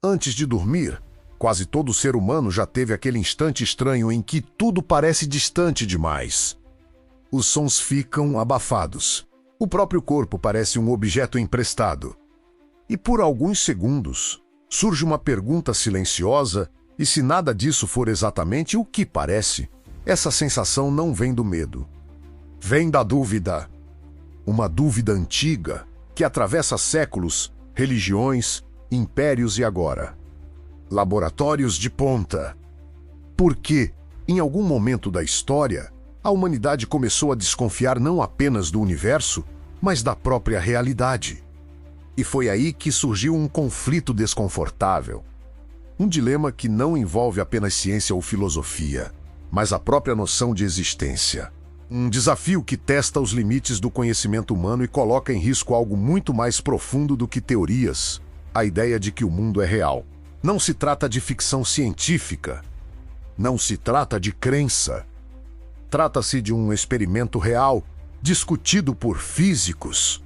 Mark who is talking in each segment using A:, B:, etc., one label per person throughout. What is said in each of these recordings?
A: Antes de dormir, quase todo ser humano já teve aquele instante estranho em que tudo parece distante demais. Os sons ficam abafados. O próprio corpo parece um objeto emprestado. E por alguns segundos, surge uma pergunta silenciosa, e se nada disso for exatamente o que parece, essa sensação não vem do medo. Vem da dúvida. Uma dúvida antiga que atravessa séculos, religiões, impérios e agora laboratórios de ponta. Porque, em algum momento da história, a humanidade começou a desconfiar não apenas do universo, mas da própria realidade. E foi aí que surgiu um conflito desconfortável. Um dilema que não envolve apenas ciência ou filosofia, mas a própria noção de existência. Um desafio que testa os limites do conhecimento humano e coloca em risco algo muito mais profundo do que teorias, a ideia de que o mundo é real. Não se trata de ficção científica. Não se trata de crença. Trata-se de um experimento real, discutido por físicos,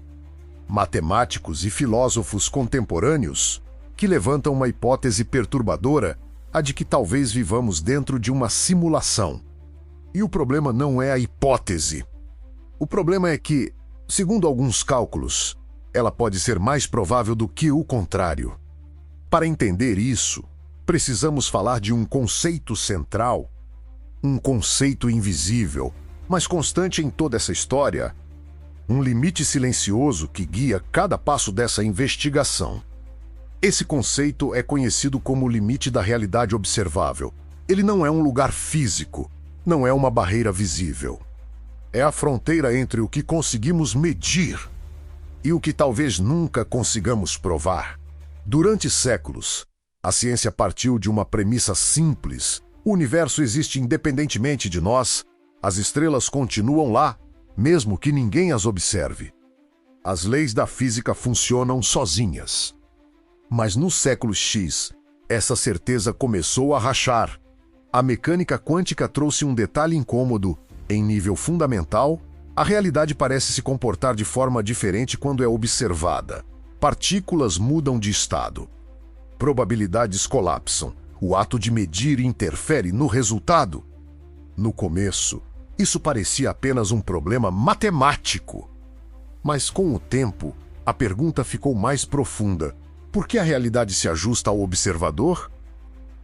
A: matemáticos e filósofos contemporâneos, que levantam uma hipótese perturbadora, a de que talvez vivamos dentro de uma simulação. E o problema não é a hipótese. O problema é que, segundo alguns cálculos, ela pode ser mais provável do que o contrário. Para entender isso, precisamos falar de um conceito central, um conceito invisível, mas constante em toda essa história, um limite silencioso que guia cada passo dessa investigação. Esse conceito é conhecido como o limite da realidade observável. Ele não é um lugar físico, não é uma barreira visível. É a fronteira entre o que conseguimos medir e o que talvez nunca consigamos provar. Durante séculos, a ciência partiu de uma premissa simples. O universo existe independentemente de nós, as estrelas continuam lá, mesmo que ninguém as observe. As leis da física funcionam sozinhas. Mas no século X, essa certeza começou a rachar. A mecânica quântica trouxe um detalhe incômodo. Em nível fundamental, a realidade parece se comportar de forma diferente quando é observada. Partículas mudam de estado. Probabilidades colapsam. O ato de medir interfere no resultado. No começo, isso parecia apenas um problema matemático. Mas com o tempo, a pergunta ficou mais profunda. Por que a realidade se ajusta ao observador?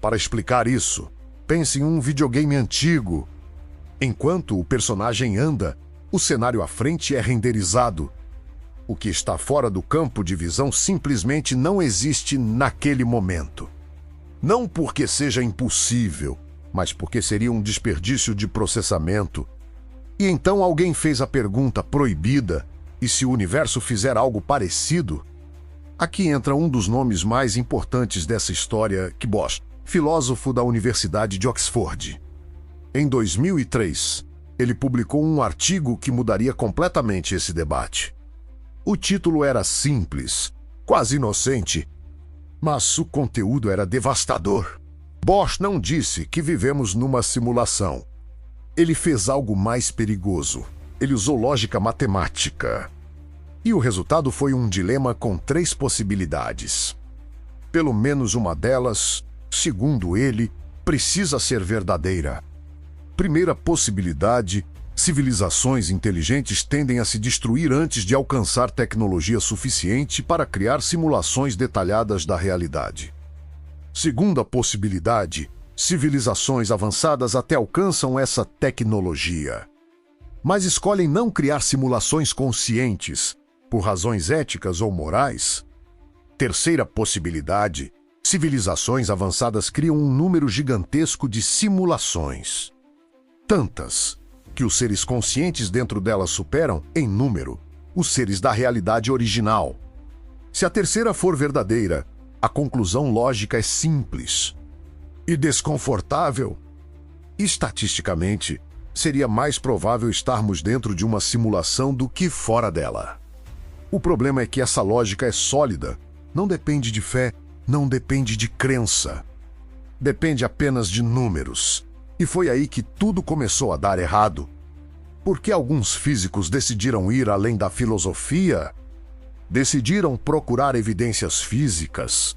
A: Para explicar isso, pense em um videogame antigo. Enquanto o personagem anda, o cenário à frente é renderizado. O que está fora do campo de visão simplesmente não existe naquele momento. Não porque seja impossível, mas porque seria um desperdício de processamento. E então alguém fez a pergunta proibida: e se o universo fizer algo parecido? Aqui entra um dos nomes mais importantes dessa história, que Bosch, filósofo da Universidade de Oxford. Em 2003, ele publicou um artigo que mudaria completamente esse debate. O título era simples, quase inocente, mas o conteúdo era devastador. Bosch não disse que vivemos numa simulação. Ele fez algo mais perigoso. Ele usou lógica matemática. E o resultado foi um dilema com 3 possibilidades. Pelo menos uma delas, segundo ele, precisa ser verdadeira. Primeira possibilidade: civilizações inteligentes tendem a se destruir antes de alcançar tecnologia suficiente para criar simulações detalhadas da realidade. Segunda possibilidade: civilizações avançadas até alcançam essa tecnologia, mas escolhem não criar simulações conscientes, por razões éticas ou morais. Terceira possibilidade: civilizações avançadas criam um número gigantesco de simulações. Tantas que os seres conscientes dentro delas superam, em número, os seres da realidade original. Se a terceira for verdadeira, a conclusão lógica é simples e desconfortável. Estatisticamente, seria mais provável estarmos dentro de uma simulação do que fora dela. O problema é que essa lógica é sólida, não depende de fé, não depende de crença. Depende apenas de números. E foi aí que tudo começou a dar errado. Porque alguns físicos decidiram ir além da filosofia, decidiram procurar evidências físicas,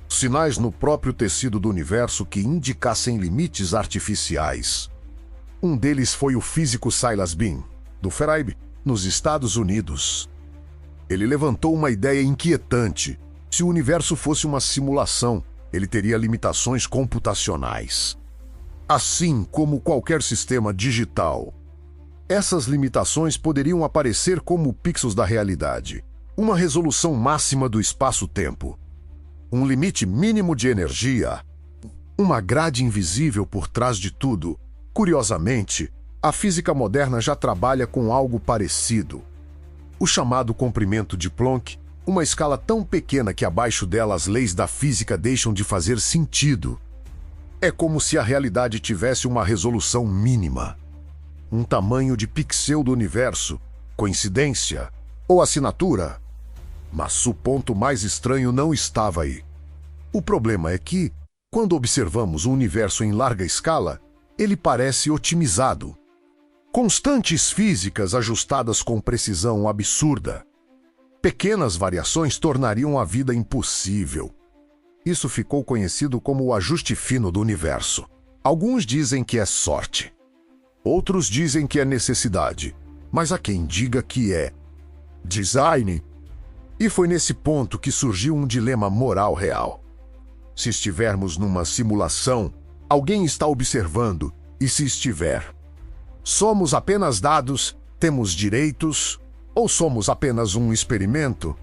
A: sinais no próprio tecido do universo que indicassem limites artificiais. Um deles foi o físico Silas Beam, do Farabi, nos Estados Unidos. Ele levantou uma ideia inquietante. Se o universo fosse uma simulação, ele teria limitações computacionais. Assim como qualquer sistema digital. Essas limitações poderiam aparecer como pixels da realidade, uma resolução máxima do espaço-tempo, um limite mínimo de energia, uma grade invisível por trás de tudo. Curiosamente, a física moderna já trabalha com algo parecido. O chamado comprimento de Planck, uma escala tão pequena que abaixo dela as leis da física deixam de fazer sentido. É como se a realidade tivesse uma resolução mínima. Um tamanho de pixel do universo. Coincidência? Ou assinatura? Mas o ponto mais estranho não estava aí. O problema é que, quando observamos o universo em larga escala, ele parece otimizado. Constantes físicas ajustadas com precisão absurda. Pequenas variações tornariam a vida impossível. Isso ficou conhecido como o ajuste fino do universo. Alguns dizem que é sorte. Outros dizem que é necessidade. Mas há quem diga que é design. E foi nesse ponto que surgiu um dilema moral real. Se estivermos numa simulação, alguém está observando, e se estiver, somos apenas dados, temos direitos, ou somos apenas um experimento?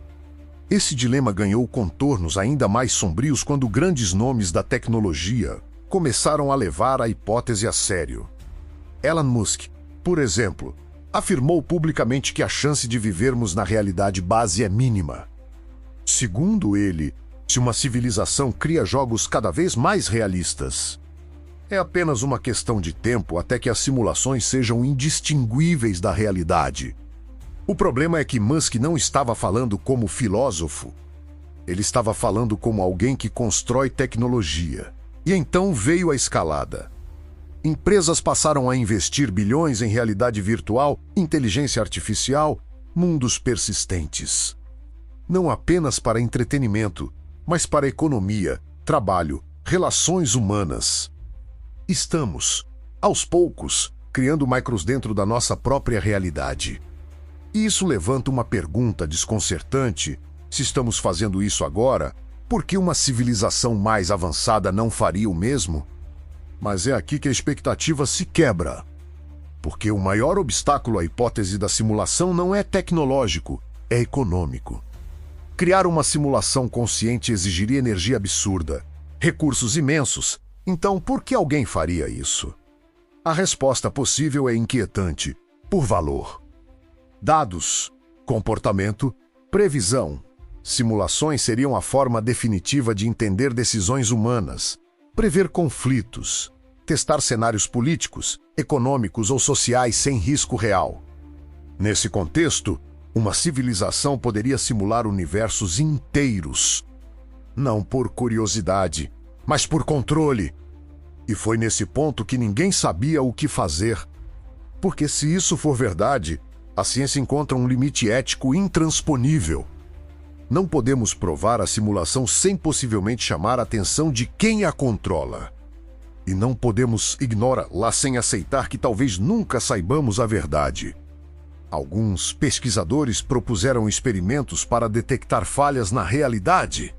A: Esse dilema ganhou contornos ainda mais sombrios quando grandes nomes da tecnologia começaram a levar a hipótese a sério. Elon Musk, por exemplo, afirmou publicamente que a chance de vivermos na realidade base é mínima. Segundo ele, se uma civilização cria jogos cada vez mais realistas, é apenas uma questão de tempo até que as simulações sejam indistinguíveis da realidade. O problema é que Musk não estava falando como filósofo. Ele estava falando como alguém que constrói tecnologia. E então veio a escalada. Empresas passaram a investir bilhões em realidade virtual, inteligência artificial, mundos persistentes. Não apenas para entretenimento, mas para economia, trabalho, relações humanas. Estamos, aos poucos, criando micros dentro da nossa própria realidade. E isso levanta uma pergunta desconcertante. Se estamos fazendo isso agora, por que uma civilização mais avançada não faria o mesmo? Mas é aqui que a expectativa se quebra. Porque o maior obstáculo à hipótese da simulação não é tecnológico, é econômico. Criar uma simulação consciente exigiria energia absurda, recursos imensos. Então, por que alguém faria isso? A resposta possível é inquietante: por valor. Dados, comportamento, previsão. Simulações seriam a forma definitiva de entender decisões humanas, prever conflitos, testar cenários políticos, econômicos ou sociais sem risco real. Nesse contexto, uma civilização poderia simular universos inteiros, não por curiosidade, mas por controle. E foi nesse ponto que ninguém sabia o que fazer. Porque se isso for verdade, a ciência encontra um limite ético intransponível. Não podemos provar a simulação sem possivelmente chamar a atenção de quem a controla. E não podemos ignorá-la sem aceitar que talvez nunca saibamos a verdade. Alguns pesquisadores propuseram experimentos para detectar falhas na realidade,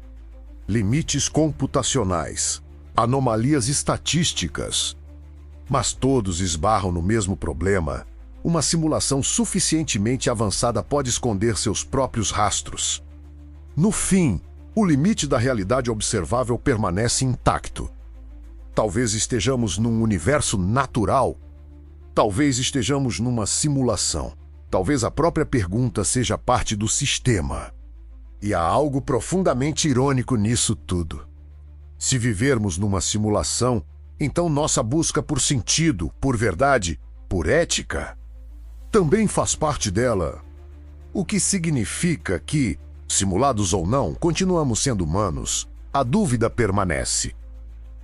A: limites computacionais, anomalias estatísticas. Mas todos esbarram no mesmo problema. Uma simulação suficientemente avançada pode esconder seus próprios rastros. No fim, o limite da realidade observável permanece intacto. Talvez estejamos num universo natural. Talvez estejamos numa simulação. Talvez a própria pergunta seja parte do sistema. E há algo profundamente irônico nisso tudo. Se vivermos numa simulação, então nossa busca por sentido, por verdade, por ética, também faz parte dela. O que significa que, simulados ou não, continuamos sendo humanos. A dúvida permanece.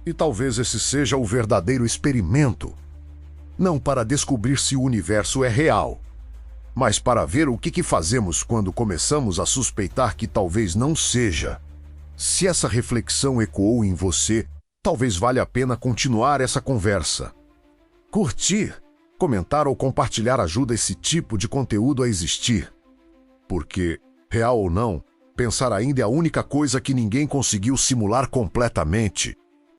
A: E talvez esse seja o verdadeiro experimento. Não para descobrir se o universo é real, mas para ver o que fazemos quando começamos a suspeitar que talvez não seja. Se essa reflexão ecoou em você, talvez valha a pena continuar essa conversa. Curtir, comentar ou compartilhar ajuda esse tipo de conteúdo a existir. Porque, real ou não, pensar ainda é a única coisa que ninguém conseguiu simular completamente.